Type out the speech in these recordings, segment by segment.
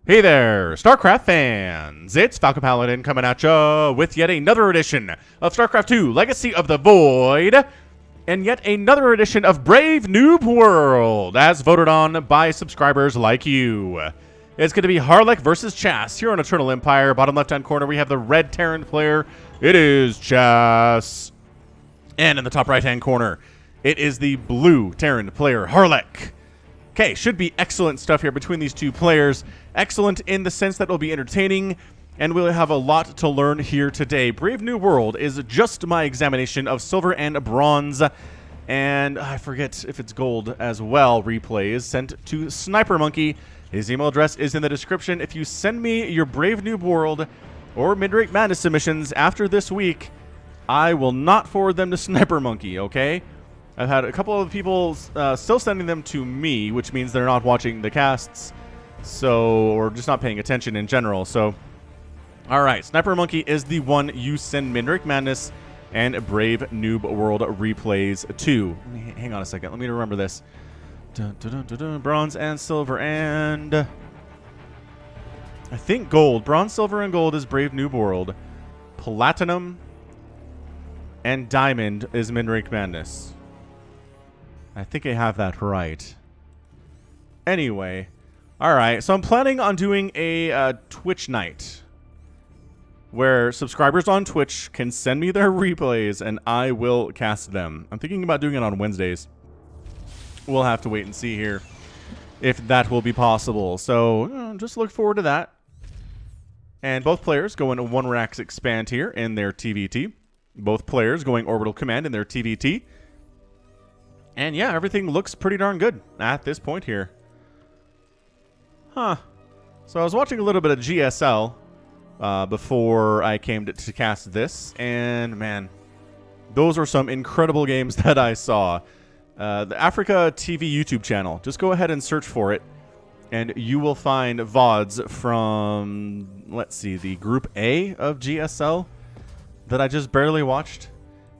Hey there, StarCraft fans! It's Falcon Paladin coming at ya with yet another edition of StarCraft 2 Legacy of the Void, and yet another edition of Brave Noob World, as voted on by subscribers like you. It's going to be Harlech versus Chas here on Eternal Empire. Bottom left-hand corner, we have the red Terran player. It is Chas. And in the top right-hand corner, it is the blue Terran player, Harlech. Okay, should be excellent stuff here between these two players. Excellent in the sense that it'll be entertaining, and we'll have a lot to learn here today. Brave New World is just my examination of silver and bronze, and I forget if it's gold as well. Replays sent to Sniper Monkey. His email address is in the description. If you send me your Brave New World or Midrank Madness submissions after this week, I will not forward them to Sniper Monkey, okay? I've had a couple of people still sending them to me, which means they're not watching the casts, or just not paying attention in general. So, all right, Sniper Monkey is the one you send Midrank Madness and Brave Noob World replays to. Hang on a second, let me remember this. Dun, dun, dun, dun, dun. Bronze and silver and I think gold. Bronze, silver, and gold is Brave Noob World. Platinum and diamond is Midrank Madness. I think I have that right. Anyway, all right. So I'm planning on doing a Twitch night where subscribers on Twitch can send me their replays and I will cast them. I'm thinking about doing it on Wednesdays. We'll have to wait and see here if that will be possible. So just look forward to that. And both players go into 1-Rax Expand here in their TVT. Both players going Orbital Command in their TVT. And yeah, everything looks pretty darn good at this point here. Huh. So I was watching a little bit of GSL before I came to cast this. And man, those were some incredible games that I saw. The Africa TV YouTube channel. Just go ahead and search for it. And you will find VODs from, let's see, the Group A of GSL that I just barely watched.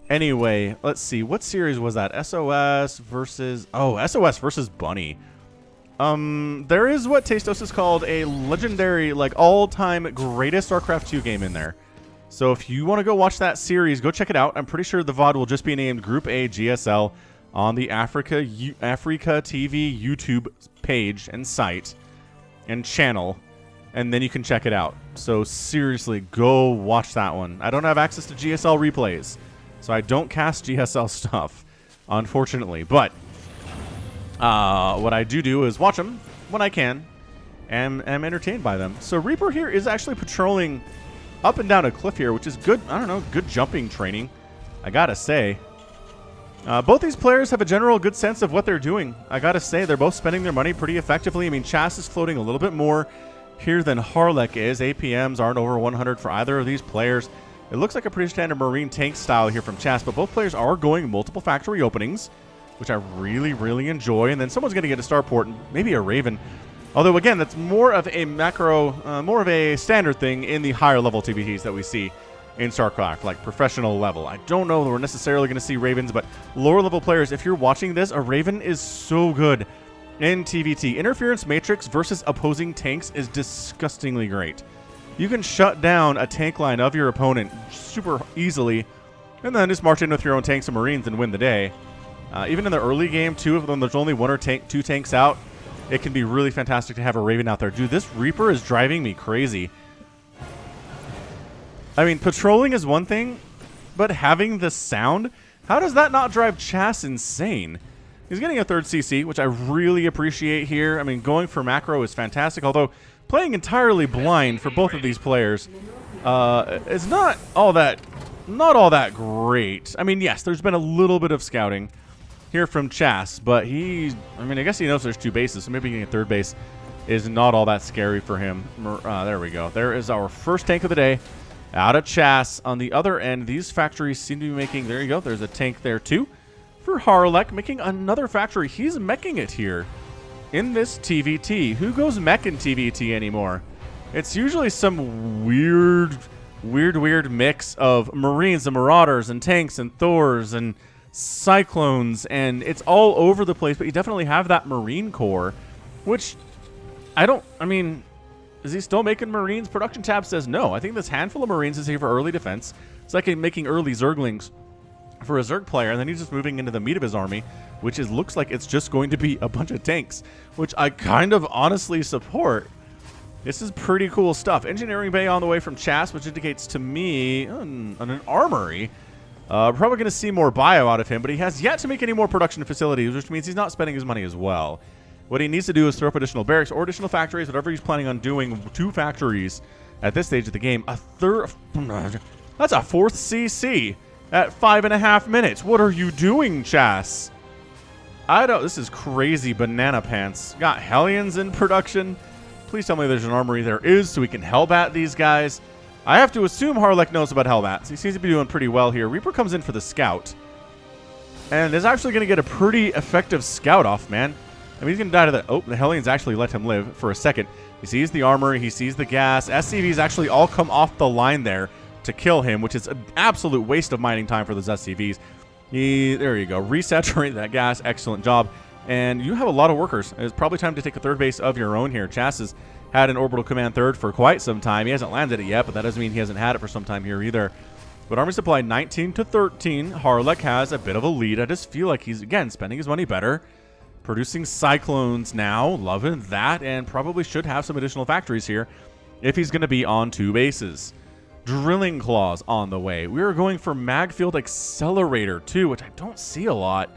Anyway, let's see. What series was that? SOS versus... Oh, SOS versus Bunny. There is what Tastos has called a legendary, like, all-time greatest StarCraft 2 game in there. So if you want to go watch that series, go check it out. I'm pretty sure the VOD will just be named Group A GSL on the Africa TV YouTube page and site and channel. And then you can check it out. So seriously, go watch that one. I don't have access to GSL replays, so I don't cast GSL stuff, unfortunately. But what I do is watch them when I can, and am entertained by them. So Reaper here is actually patrolling up and down a cliff here, which is good. I don't know, good jumping training, I gotta say. Both these players have a general good sense of what they're doing. I gotta say, they're both spending their money pretty effectively. I mean, Chas is floating a little bit more here than Harlech is. APMs aren't over 100 for either of these players. It looks like a pretty standard Marine tank style here from Chas, but both players are going multiple factory openings, which I really, really enjoy. And then someone's going to get a starport and maybe a Raven. Although, again, that's more of a macro, more of a standard thing in the higher level TVTs that we see in StarCraft, like professional level. I don't know that we're necessarily going to see Ravens, but lower level players, if you're watching this, a Raven is so good in TVT. Interference Matrix versus opposing tanks is disgustingly great. You can shut down a tank line of your opponent super easily, and then just march in with your own tanks and Marines and win the day. Even in the early game, too, when there's only one or two tanks out, it can be really fantastic to have a Raven out there. Dude, this Reaper is driving me crazy. I mean, patrolling is one thing, but having the sound, how does that not drive Chas insane? He's getting a 3rd CC, which I really appreciate here. I mean, going for macro is fantastic, although playing entirely blind for both of these players is not all that great. I mean, yes, there's been a little bit of scouting here from Chas, but I guess he knows there's 2 bases, so maybe getting a 3rd base is not all that scary for him. There we go. There is our first tank of the day out of Chas. On the other end, these factories seem to be making, there you go, there's a tank there too for Harlech, making another factory. He's meching it here in this TVT. Who goes mech in TVT anymore? It's usually some weird mix of Marines and Marauders and tanks and Thors and Cyclones, and it's all over the place, but you definitely have that Marine core, which I mean, Is he still making Marines? Production tab says no. I think this handful of Marines is here for early defense. It's like making early Zerglings for a Zerg player, and then he's just moving into the meat of his army, which looks like it's just going to be a bunch of tanks, which I kind of honestly support. This is pretty cool stuff. Engineering bay on the way from Chas, which indicates to me an armory. Probably going to see more bio out of him, but he has yet to make any more production facilities, which means he's not spending his money as well. What he needs to do is throw up additional barracks or additional factories, whatever he's planning on doing. 2 factories at this stage of the game. That's a 4th CC at 5.5 minutes. What are you doing, Chas? This is crazy banana pants. Got Hellions in production. Please tell me there's an armory. There is, so we can hellbat these guys. I have to assume Harlech knows about hellbats. He seems to be doing pretty well here. Reaper comes in for the scout, and is actually going to get a pretty effective scout off, man. I mean, he's going to die to the... Oh, the Hellions actually let him live for a second. He sees the armor. He sees the gas. SCVs actually all come off the line there to kill him, which is an absolute waste of mining time for those SCVs. There you go. Resaturate that gas. Excellent job. And you have a lot of workers. It's probably time to take a 3rd base of your own here. Chas has had an orbital command 3rd for quite some time. He hasn't landed it yet, but that doesn't mean he hasn't had it for some time here either. But army supply 19 to 13. Harlech has a bit of a lead. I just feel like he's, again, spending his money better. Producing Cyclones now. Loving that. And probably should have some additional factories here if he's going to be on 2 bases. Drilling Claws on the way. We are going for Magfield Accelerator too, which I don't see a lot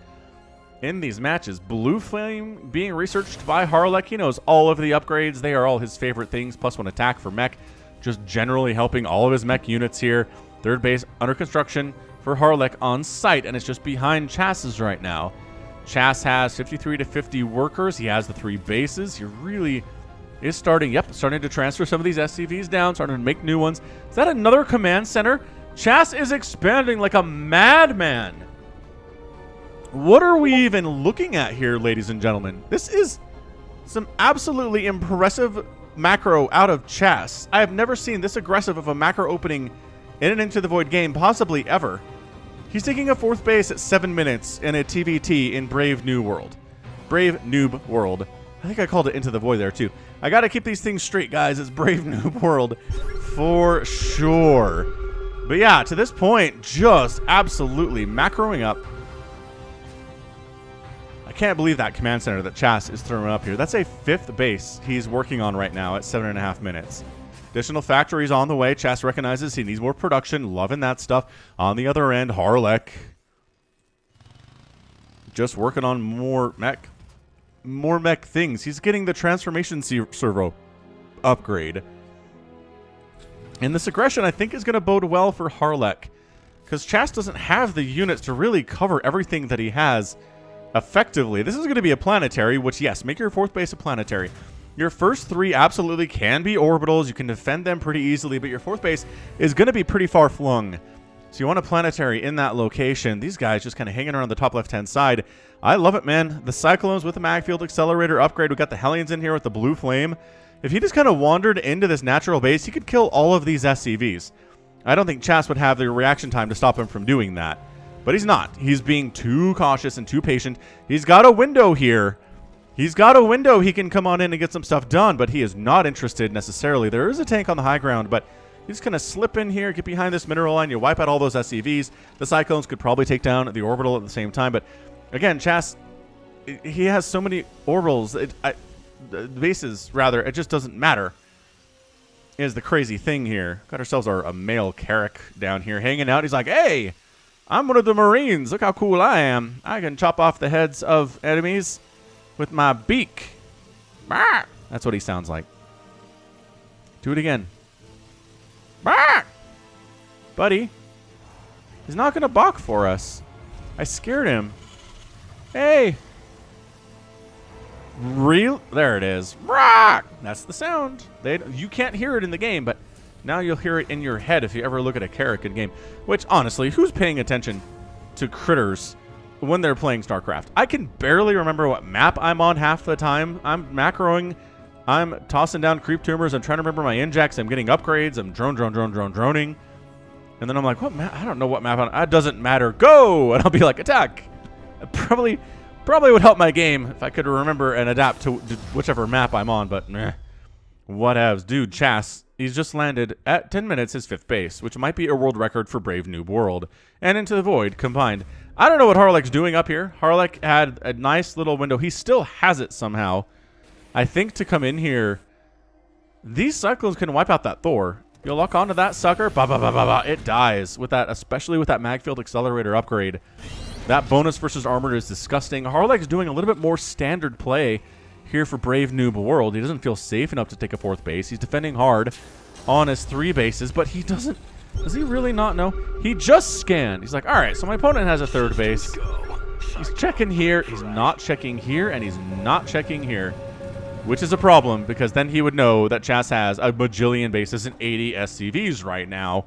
in these matches. Blue Flame being researched by Harlech. He knows all of the upgrades. They are all his favorite things. +1 attack for Mech. Just generally helping all of his Mech units here. 3rd base under construction for Harlech on site, and it's just behind Chas's right now. Chas has 53 to 50 workers. He has the 3 bases. He really is starting to transfer some of these SCVs down, starting to make new ones. Is that another command center? Chas is expanding like a madman. What are we even looking at here, ladies and gentlemen? This is some absolutely impressive macro out of Chas. I have never seen this aggressive of a macro opening in an Into the Void game, possibly ever. He's taking a 4th base at 7 minutes in a TVT in Brave New World. Brave Noob World. I think I called it Into the Void there, too. I got to keep these things straight, guys. It's Brave Noob World for sure. But yeah, to this point, just absolutely macroing up. I can't believe that command center that Chas is throwing up here. That's a 5th base he's working on right now at 7.5 minutes. Additional factories on the way. Chas recognizes he needs more production. Loving that stuff. On the other end, Harlech just working on more Mech. More Mech things. He's getting the transformation servo upgrade. And this aggression, I think, is going to bode well for Harlech, because Chas doesn't have the units to really cover everything that he has effectively. This is going to be a planetary, which, yes, make your 4th base a planetary. Your first 3 absolutely can be orbitals. You can defend them pretty easily, but your 4th base is going to be pretty far flung. So you want a planetary in that location. These guys just kind of hanging around the top left-hand side. I love it, man. The Cyclones with the Magfield Accelerator upgrade. We got the Hellions in here with the Blue Flame. If he just kind of wandered into this natural base, he could kill all of these SCVs. I don't think Chas would have the reaction time to stop him from doing that. But he's not. He's being too cautious and too patient. He's got a window here. He's got a window he can come on in and get some stuff done, but he is not interested necessarily. There is a tank on the high ground, but he's going to slip in here, get behind this mineral line. You wipe out all those SCVs. The Cyclones could probably take down the orbital at the same time. But again, Chas, he has so many orbitals. Bases, rather. It just doesn't matter. Is the crazy thing here. Got ourselves a male Carrick down here hanging out. He's like, hey, I'm one of the Marines. Look how cool I am. I can chop off the heads of enemies with my beak. Bah! That's what he sounds like. Do it again. Bah! Buddy, he's not going to balk for us. I scared him. Hey. Real? There it is. Rock! That's the sound. You can't hear it in the game, but now you'll hear it in your head if you ever look at a Carrick in game. Which, honestly, who's paying attention to critters when they're playing StarCraft? I can barely remember what map I'm on half the time. I'm macroing. I'm tossing down creep tumors. I'm trying to remember my injects. I'm getting upgrades. I'm droning. And then I'm like, what map? I don't know what map I'm on. It doesn't matter. Go! And I'll be like, attack. Probably would help my game if I could remember and adapt to whichever map I'm on, but meh. Whatevs. Dude, Chas, he's just landed at 10 minutes his 5th base, which might be a world record for Brave Noob World. And Into the Void combined. I don't know what Harlech's doing up here. Harlech had a nice little window. He still has it somehow. I think to come in here, these Cyclones can wipe out that Thor. You'll lock onto that sucker. Ba ba ba ba ba. It dies with that, especially with that Magfield Accelerator upgrade. That bonus versus armor is disgusting. Harlech's doing a little bit more standard play here for Brave Noob World. He doesn't feel safe enough to take a 4th base. He's defending hard on his 3 bases, but he doesn't. Does he really not know? He just scanned. He's like, all right, so my opponent has a 3rd base. He's checking here. He's not checking here, and he's not checking here, which is a problem because then he would know that Chas has a bajillion bases and 80 SCVs right now.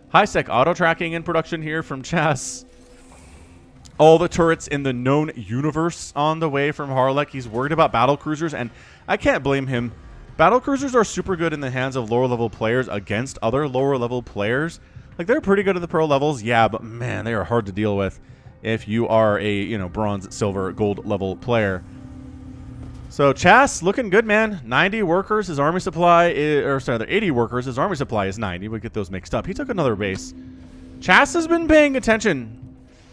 High-sec auto-tracking in production here from Chas. All the turrets in the known universe on the way from Harlech. He's worried about battle cruisers, and I can't blame him. Battle cruisers are super good in the hands of lower-level players against other lower-level players. Like, they're pretty good at the pro levels, yeah, but man, they are hard to deal with if you are a, you know, bronze, silver, gold level player. So Chas looking good, man. 90 workers, his army supply is, or sorry, 80 workers, his army supply is 90. We get those mixed up. He took another base. Chas has been paying attention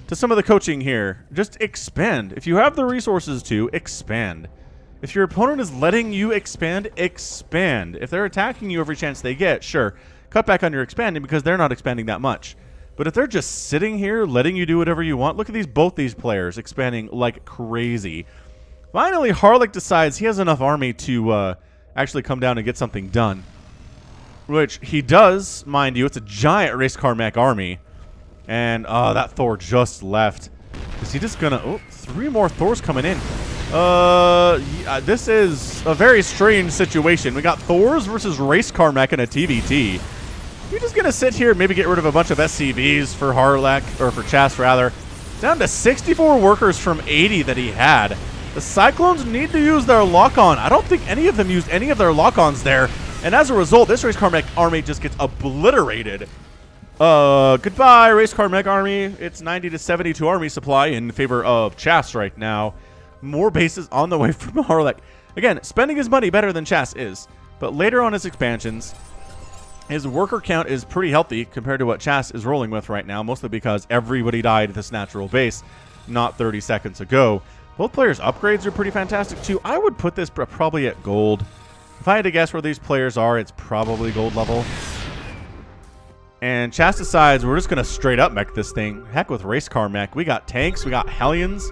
to some of the coaching here. Just expand. If you have the resources to, expand. If your opponent is letting you expand, expand. If they're attacking you every chance they get, sure, cut back on your expanding because they're not expanding that much. But if they're just sitting here letting you do whatever you want, look at both these players expanding like crazy. Finally, Harlech decides he has enough army to actually come down and get something done. Which he does, mind you. It's a giant race car mech army. And that Thor just left. Is he just gonna... Oh, 3 more Thors coming in. Yeah, this is a very strange situation. We got Thors versus race car mech in a TVT. You're just gonna sit here and maybe get rid of a bunch of SCVs for Harlech, or for Chas rather. Down to 64 workers from 80 that he had. The Cyclones need to use their lock-on. I don't think any of them used any of their lock-ons there. And as a result, this race car mech army just gets obliterated. Goodbye, race car mech army. It's 90 to 72 army supply in favor of Chas right now. More bases on the way from Harlech. Again, spending his money better than Chas is. But later on his expansions, his worker count is pretty healthy compared to what Chas is rolling with right now, mostly because everybody died at this natural base not 30 seconds ago. Both players' upgrades are pretty fantastic too. I would put this probably at gold. If I had to guess where these players are, it's probably gold level. And Chas decides we're just going to straight up mech this thing. Heck with race car mech. We got tanks. We got Hellions.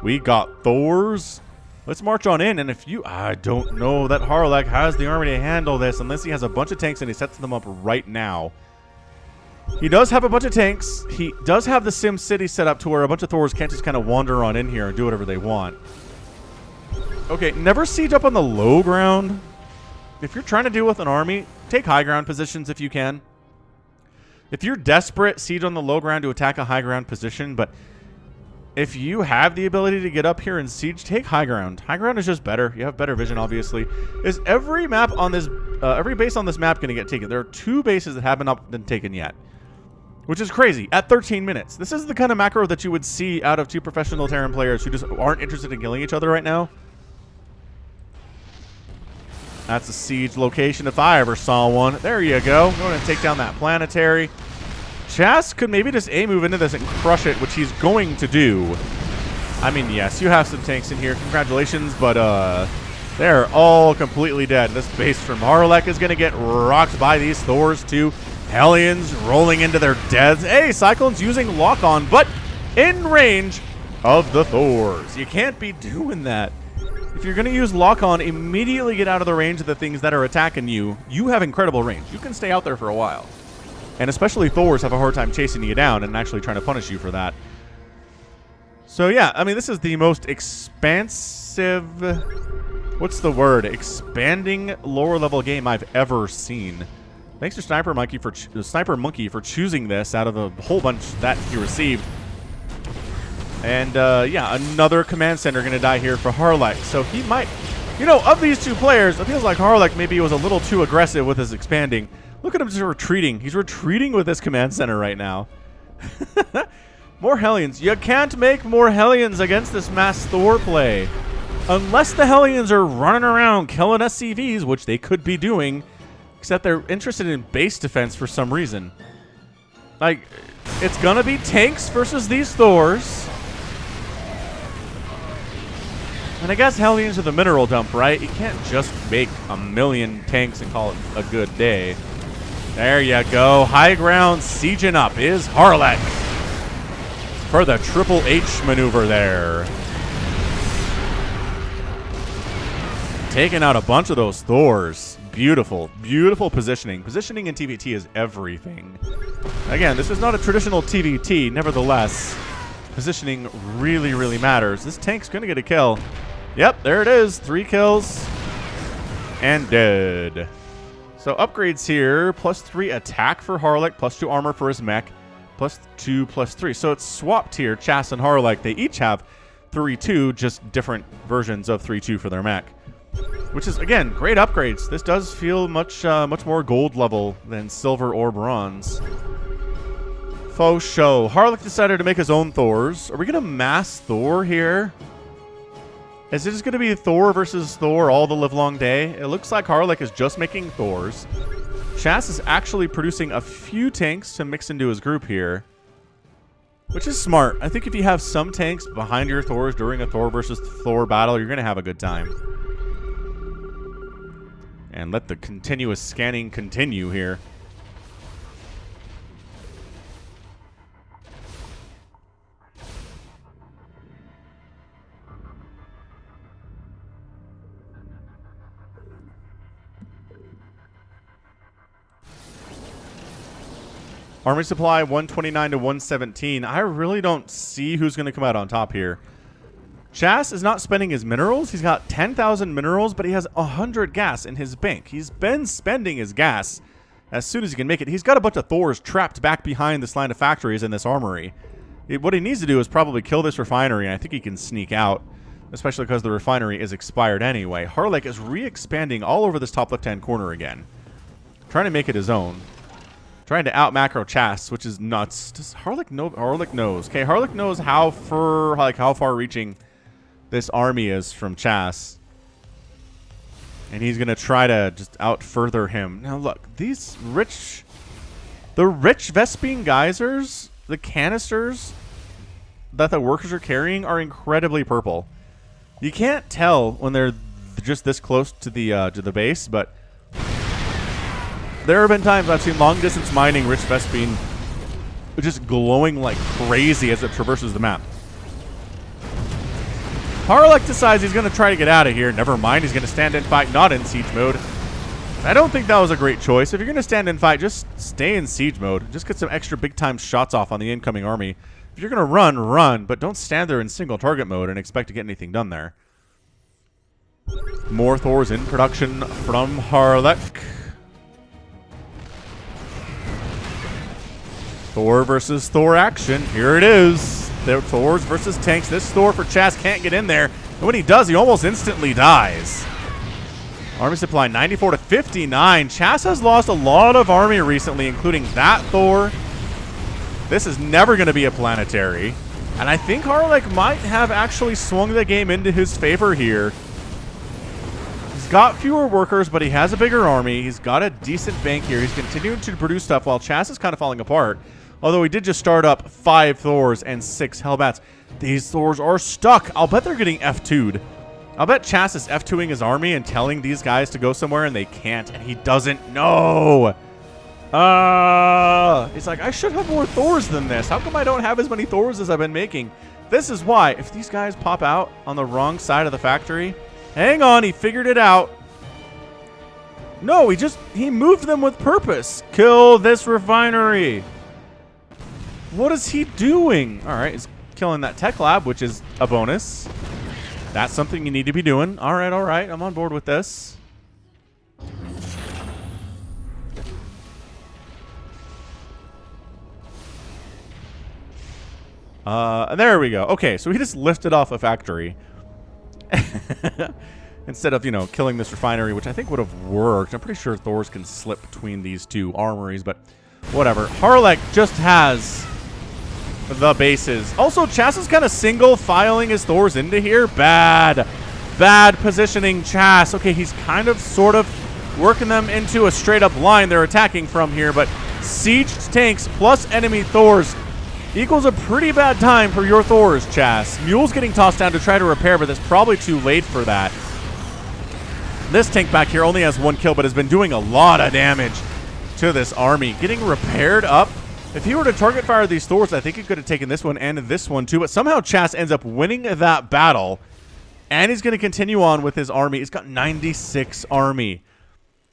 We got Thors. Let's march on in. And if you... I don't know that Harlech has the army to handle this unless he has a bunch of tanks and he sets them up right now. He does have a bunch of tanks. He does have the Sim City set up to where a bunch of Thors can't just kind of wander on in here and do whatever they want. Okay, never siege up on the low ground. If you're trying to deal with an army, take high ground positions if you can. If you're desperate, siege on the low ground to attack a high ground position, but if you have the ability to get up here and siege, take high ground. High ground is just better. You have better vision, obviously. Is every map on this, every base on this map going to get taken? There are 2 bases that haven't been taken yet, which is crazy. At 13 minutes, this is the kind of macro that you would see out of 2 professional Terran players who just aren't interested in killing each other right now. That's a siege location if I ever saw one. There you go. Going to take down that planetary. Chas could maybe just A-move into this and crush it, which he's going to do. I mean, yes, you have some tanks in here. Congratulations, but they're all completely dead. This base from Harlech is going to get rocked by these Thors too. Hellions rolling into their deaths. Hey, Cyclones using lock-on, but in range of the Thors. You can't be doing that. If you're going to use lock-on, immediately get out of the range of the things that are attacking you. You have incredible range. You can stay out there for a while. And especially Thors have a hard time chasing you down and actually trying to punish you for that. So yeah, I mean, this is the most expansive... What's the word? Expanding lower-level game I've ever seen. Thanks to Sniper Monkey for choosing this out of a whole bunch that he received. And, yeah, another command center going to die here for Harlech. So he might... You know, of these 2 players, it feels like Harlech maybe was a little too aggressive with his expanding. Look at him just retreating. He's retreating with this command center right now. More Hellions. You can't make more Hellions against this mass Thor play. Unless the Hellions are running around killing SCVs, which they could be doing, except they're interested in base defense for some reason. Like, it's gonna be tanks versus these Thors. And I guess Hellions are the mineral dump, right? You can't just make a million tanks and call it a good day. There you go. High ground sieging up is Harlech for the Triple H maneuver there. Taking out a bunch of those Thors. Beautiful, beautiful positioning. Positioning in TVT is everything. Again, this is not a traditional TVT. Nevertheless, positioning really, really matters. This tank's going to get a kill. Yep, there it is. 3 kills and dead. So upgrades here. +3 attack for Harlech, +2 armor for his mech, +2, +3. So it's swapped here. Chas and Harlech, they each have 3-2, just different versions of 3-2 for their mech. Which is, again, great upgrades. This does feel much more gold level than silver or bronze. Faux show. Harlech decided to make his own Thors. Are we going to mass Thor here? Is it just going to be Thor versus Thor all the livelong day? It looks like Harlech is just making Thors. Chas is actually producing a few tanks to mix into his group here. Which is smart. I think if you have some tanks behind your Thors during a Thor versus Thor battle, you're going to have a good time. And let the continuous scanning continue here. Army supply 129 to 117. I really don't see who's going to come out on top here. Chas is not spending his minerals. He's got 10,000 minerals, but he has 100 gas in his bank. He's been spending his gas as soon as he can make it. He's got a bunch of Thors trapped back behind this line of factories in this armory. What he needs to do is probably kill this refinery, and I think he can sneak out, especially because the refinery is expired anyway. Harlech is re-expanding all over this top left-hand corner again, trying to make it his own. Trying to out-macro Chas, which is nuts. Does Harlech know? Harlech knows. Okay, Harlech knows how far-reaching this army is from Chas. And he's going to try to just out-further him. Now, look. The rich Vespene geysers, the canisters that the workers are carrying are incredibly purple. You can't tell when they're just this close to the base, but there have been times I've seen long-distance mining rich Vespene just glowing like crazy as it traverses the map. Harlech decides he's going to try to get out of here. Never mind, he's going to stand and fight, not in siege mode. I don't think that was a great choice. If you're going to stand and fight, just stay in siege mode. Just get some extra big-time shots off on the incoming army. If you're going to run, run, but don't stand there in single target mode and expect to get anything done there. More Thors in production from Harlech. Thor versus Thor action. Here it is. Thors versus tanks. This Thor for Chas can't get in there. And when he does, he almost instantly dies. Army supply 94 to 59. Chas has lost a lot of army recently, including that Thor. This is never going to be a planetary. And I think Harlech might have actually swung the game into his favor here. He's got fewer workers, but he has a bigger army. He's got a decent bank here. He's continuing to produce stuff while Chas is kind of falling apart. Although he did just start up 5 Thors and 6 Hellbats. These Thors are stuck. I'll bet they're getting F2'd. I'll bet Chas is F2ing his army and telling these guys to go somewhere and they can't. And he doesn't know. He's like, I should have more Thors than this. How come I don't have as many Thors as I've been making? This is why. If these guys pop out on the wrong side of the factory. Hang on, he figured it out. No, he moved them with purpose. Kill this refinery. What is he doing? All right, he's killing that tech lab, which is a bonus. That's something you need to be doing. All right. I'm on board with this. There we go. Okay, so he just lifted off a factory. Instead of, killing this refinery, which I think would have worked. I'm pretty sure Thors can slip between these two armories, but whatever. Harlech just has the bases. Also, Chas is kind of single filing his Thors into here. Bad. Bad positioning, Chas. Okay, he's kind of, sort of working them into a straight-up line they're attacking from here, but sieged tanks plus enemy Thors equals a pretty bad time for your Thors, Chas. Mule's getting tossed down to try to repair, but it's probably too late for that. This tank back here only has 1 kill, but has been doing a lot of damage to this army. Getting repaired up. If he were to target fire these Thors, I think he could have taken this one and this one too, but somehow Chas ends up winning that battle, and he's going to continue on with his army. He's got 96 army.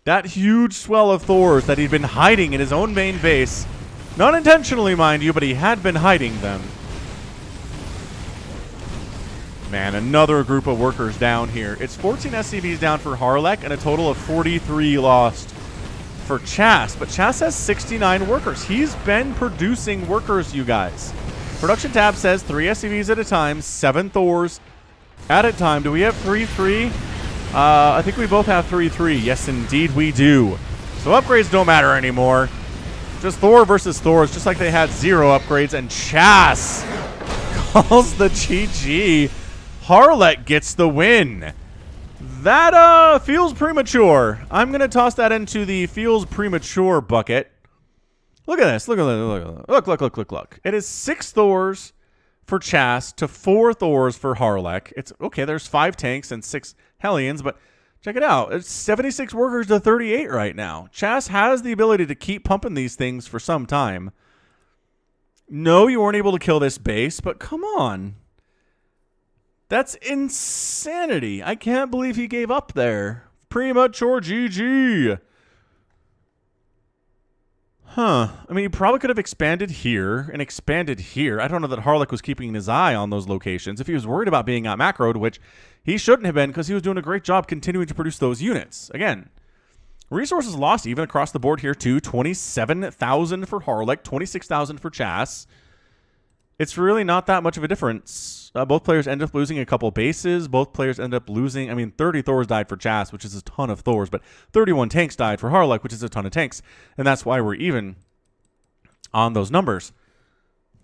That huge swell of Thors that he'd been hiding in his own main base, not intentionally, mind you, but he had been hiding them. Man, another group of workers down here. It's 14 SCVs down for Harlech and a total of 43 lost for Chas. But Chas has 69 workers. He's been producing workers, you guys. Production tab says 3 SCVs at a time, 7 Thors at a time. Do we have 3-3? I think we both have 3-3. Yes, indeed we do. So upgrades don't matter anymore. Just Thor versus Thors, just like they had 0 upgrades. And Chas calls the GG. Harlech gets the win. That feels premature. I'm going to toss that into the feels premature bucket. Look at this. Look at this. Look. It is 6 Thors for Chas to 4 Thors for Harlech. It's okay, there's 5 tanks and 6 Hellions, but check it out. It's 76 workers to 38 right now. Chas has the ability to keep pumping these things for some time. No, you weren't able to kill this base, but come on. That's insanity. I can't believe he gave up there. Premature GG. Huh. I mean, he probably could have expanded here and expanded here. I don't know that Harlech was keeping his eye on those locations. If he was worried about being out macroed, which he shouldn't have been because he was doing a great job continuing to produce those units. Again, resources lost even across the board here too. 27,000 for Harlech, 26,000 for Chas. It's really not that much of a difference. Both players end up losing a couple bases. Both players end up losing, I mean, 30 Thors died for Chas, which is a ton of Thors, but 31 tanks died for Harlech, which is a ton of tanks. And that's why we're even on those numbers.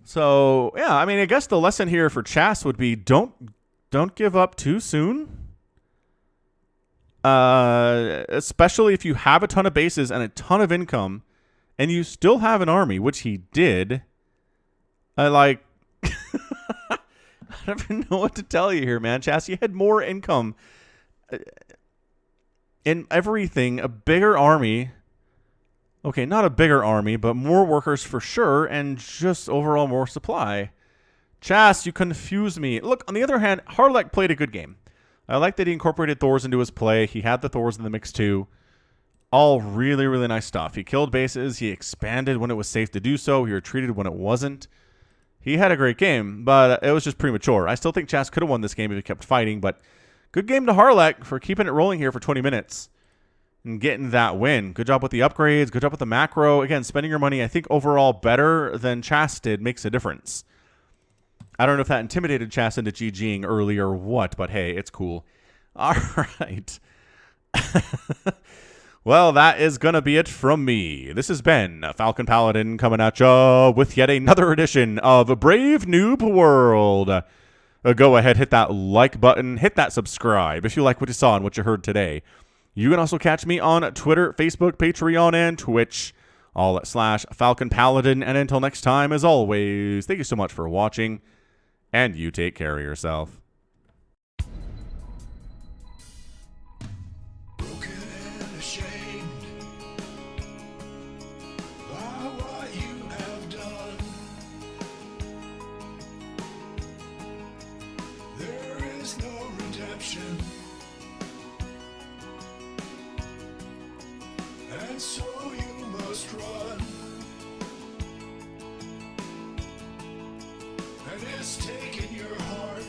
So, yeah, I mean, I guess the lesson here for Chas would be don't give up too soon. Especially if you have a ton of bases and a ton of income and you still have an army, which he did. I don't even know what to tell you here, man. Chas, you had more income in everything, a bigger army. Okay, not a bigger army, but more workers for sure, and just overall more supply. Chas, you confuse me. Look, on the other hand, Harlech played a good game. I like that he incorporated Thors into his play. He had the Thors in the mix too. All really, really nice stuff. He killed bases. He expanded when it was safe to do so. He retreated when it wasn't. He had a great game, but it was just premature. I still think Chas could have won this game if he kept fighting, but good game to Harlech for keeping it rolling here for 20 minutes and getting that win. Good job with the upgrades. Good job with the macro. Again, spending your money, I think, overall better than Chas did makes a difference. I don't know if that intimidated Chas into GGing early or what, but hey, it's cool. All right. Well, that is going to be it from me. This has been Falcon Paladin coming at ya with yet another edition of Brave Noob World. Go ahead, hit that like button, hit that subscribe if you like what you saw and what you heard today. You can also catch me on Twitter, Facebook, Patreon, and Twitch, all at /Falcon Paladin. And until next time, as always, thank you so much for watching, and you take care of yourself. And so you must run, and it's taken your heart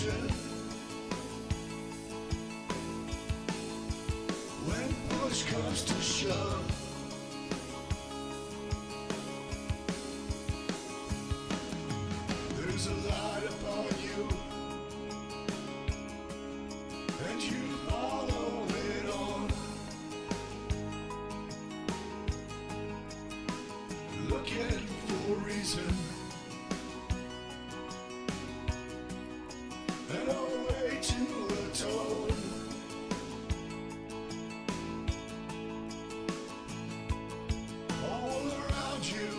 reason. When push comes to shove, there's a light upon you, and you follow it on. Looking for a reason and a way to atone. All around you,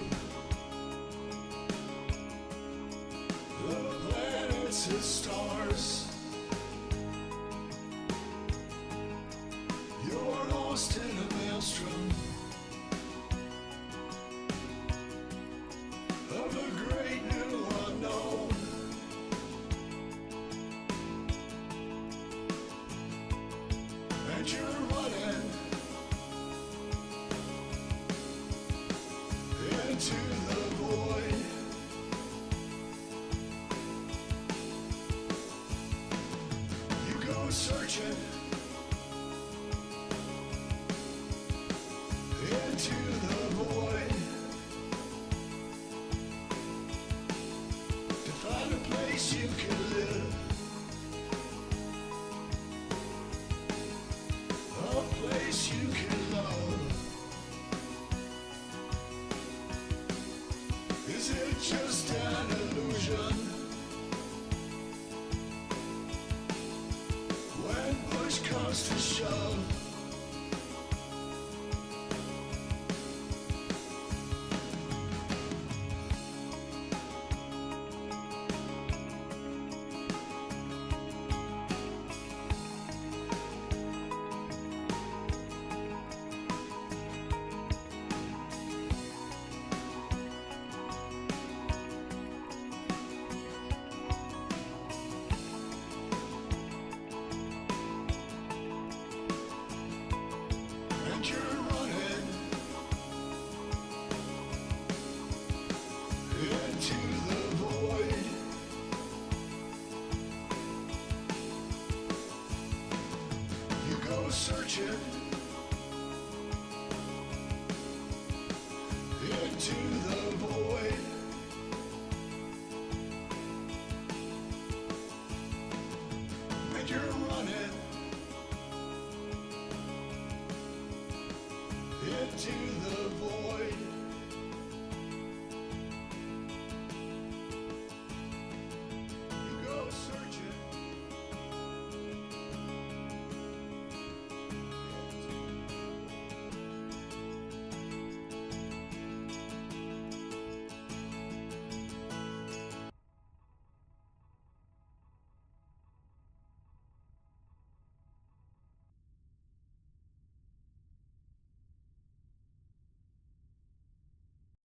the planets and stars. You're lost in a maelstrom of a great new unknown. And you're running into the void. You go searching into the void to find a place you can live, a place you can love. Is it just an illusion? When push comes to shove, and you're running into